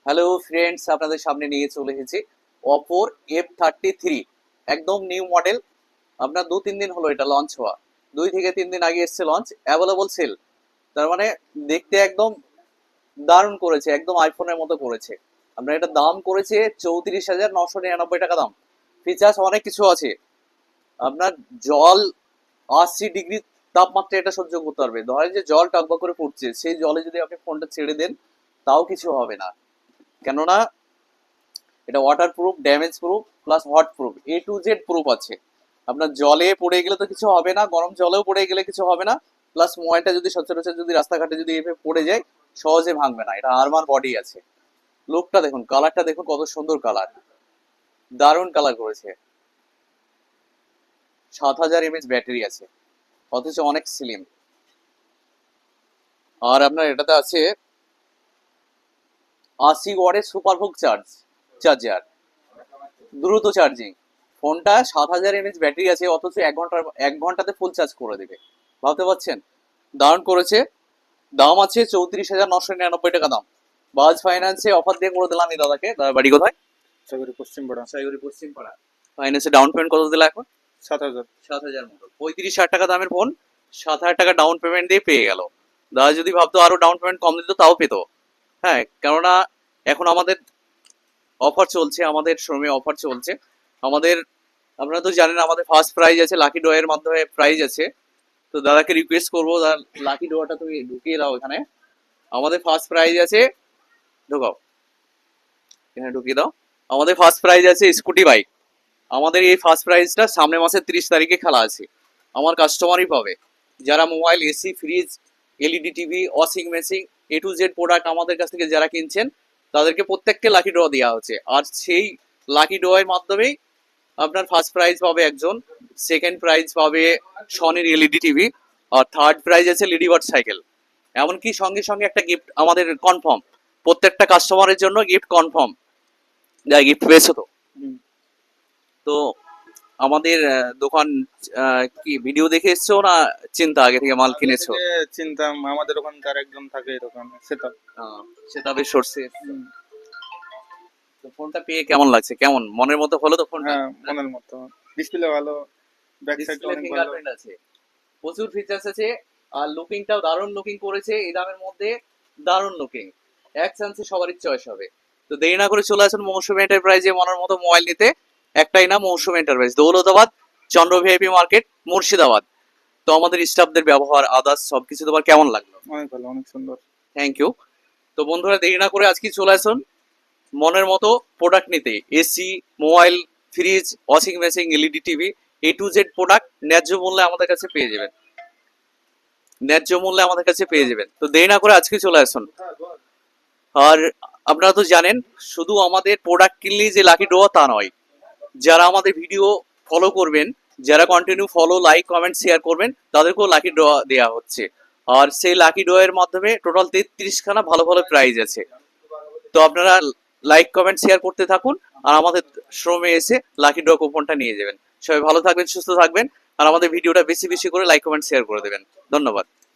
Hello friends, আপনাদের সামনে নিয়ে চলে এসেছি অপোর F33, একদম নিউ মডেল। আপনার 2-3 দিন হলো এটা লঞ্চ হওয়া, 2 থেকে 3 দিন আগে এসছে লঞ্চ, অ্যাভেলেবল সেল। তার মানে দেখতে একদম দারুণ করেছে, একদম আইফোনের মতো করেছে। আপনার এটা দাম করেছে 34,999 টাকা দাম। ফিচার্স অনেক কিছু আছে। আপনার জল 80 ডিগ্রি তাপমাত্রা এটা সহ্য করতে পারবে। ধরেন যে জল টকবক করে পড়ছে, সেই জলে যদি আপনি ফোনটা ছেড়ে দেন তাও কিছু হবে না, কেননা এটা water proof, damage proof plus hot proof, A to Z proof আছে। আপনার জলে পড়ে গেলে তো কিছু হবে না, গরম জলেও পড়ে গেলে কিছু হবে না। প্লাস মোবাইলটা যদি সচরাচর যদি রাস্তাঘাটে যদি এভাবে পড়ে যায় সহজে ভাঙবে না। এটা আরমার বডি আছে। লুকটা দেখুন, কালারটা দেখুন, কত সুন্দর কালার, দারুণ কালার করেছে। 7000 mAh ব্যাটারি আছে, অথচ অনেক স্লিম। আর আপনার এটাতে আছে 80 ওয়াটের সুপারহুক চার্জার, দ্রুত চার্জিং। ফোনটা 7000 mAh ব্যাটারি আছে, অথচ 1 ঘন্টাতে ফুল চার্জ করে দেবে। ভাবতে পারছেন? দারুণ করেছে। দাম আছে 34,999 টাকা দাম। বাজ ফাইন্যান্সে অফার দিয়ে করে দিলাম এই দাদাকে। দাদা বাড়ি কোথায়? পশ্চিমপাড়া। ফাইন্যান্সে ডাউন পেমেন্ট কত দিলা এখন? 7,000। 7,000 মতো। 35,000 টাকা দামের ফোন 7,000 টাকা ডাউন পেমেন্ট দিয়ে পেয়ে গেল। দাদা যদি ভাবতো আরো ডাউন পেমেন্ট কম দিত তাও পেতো। হ্যাঁ, কেননা এখন আমাদের অফার চলছে, আমাদের শোরুমে অফার চলছে। আমাদের, আপনারা তো জানেন আমাদের ফার্স্ট প্রাইজ আছে, লাকি ড্রয়ের মাধ্যমে প্রাইজ আছে। তো দাদাকে রিকোয়েস্ট করবো, লাকি ড্রটা তুমি ঢুকিয়ে দাও এখানে। আমাদের ফার্স্ট প্রাইজ আছে, ঢোকাও, এখানে ঢুকিয়ে দাও। আমাদের ফার্স্ট প্রাইজ আছে স্কুটি বাইক। আমাদের এই ফার্স্ট প্রাইজটা সামনের মাসের 30 তারিখে খেলা আছে। আমার কাস্টমারই পাবে যারা mobile, AC, fridge, LED TV, washing machine, A to Z product আমাদের কাছ থেকে যারা কিনছেন তাদেরকে প্রত্যেককে লাকি ড্র দেওয়া হচ্ছে। আর সেই লাকি ড্রয়ের মাধ্যমেই আপনার ফার্স্ট প্রাইজ পাবে একজন, সেকেন্ড প্রাইজ পাবে সনির এলইডি টিভি, আর থার্ড প্রাইজ আছে লিডিবার্ড সাইকেল। এমনকি সঙ্গে সঙ্গে একটা গিফট আমাদের কনফার্ম, প্রত্যেকটা কাস্টমারের জন্য গিফট কনফার্ম। যা গিফট পেয়েছো তো? তো আমাদের দোকান কি ভিডিও দেখে এসছো না চিন্তা আগে থেকে মাল কিনেছো? চিনতাম, আমাদের ওখানকার একজন থাকে এই দোকানে, সেটা। সেটা বেশ সরষে। তো ফোনটা পেয়ে কেমন লাগছে? কেমন মনের মতো হলো তো ফোনটা? হ্যাঁ, মনের মতো। ডিসপ্লে ভালো, ব্যাক সাইড ডিসপ্লে অনেক ভালো। ফিঙ্গারপ্রিন্ট আছে, প্রচুর ফিচার্স আছে। আর লুকিংটাও দারুণ লুকিং করেছে এই দামের মধ্যে, দারুণ লুকিং। এক চান্সে সবারই চয়েস হবে। তো দেরি না করে চলে আসুন মৌসুমী এন্টারপ্রাইজে মনের মতো মোবাইল নিতে। একটাই না, মৌসুমী এন্টারপ্রাইজ, দৌলতাবাদ, চন্দ্র ভিআইপি মার্কেট, মুর্শিদাবাদ। তো আমাদের স্টাফদের ব্যবহার, আদার্স সবকিছু তোমার কেমন লাগলো? অনেক ভালো, অনেক সুন্দর। Thank you. তো বন্ধুরা দেরি না করে আজকে চলে আসুন মনের মতো প্রোডাক্ট নিতে। AC, mobile, fridge, washing machine, LED TV, A to Z product ন্যায্য মূল্যে আমাদের কাছে পেয়ে যাবেন। ন্যায্য মূল্যে আমাদের কাছে পেয়ে যাবেন। তো দেরি না করে আজকে চলে আসুন। আর আপনারা তো জানেন শুধু আমাদের প্রোডাক্ট কিনলেই যে লাকি ড্র তা নয়, যারা আমাদের ভিডিও ফলো করবেন, যারা continue follow, like, comment, share করবেন, তাদেরকেও লাকি ড্র দেওয়া হচ্ছে। আর সেই লাকি ড্র এর মাধ্যমে টোটাল 33খানা ভালো ভালো প্রাইজ আছে। তো আপনারা লাইক, কমেন্ট, শেয়ার করতে থাকুন আর আমাদের শোরুমে এসে লাকি ড্র কুপনটা নিয়ে যাবেন। সবাই ভালো থাকবেন, সুস্থ থাকবেন, আর আমাদের ভিডিওটা বেশি বেশি করে লাইক, কমেন্ট, শেয়ার করে দেবেন। ধন্যবাদ।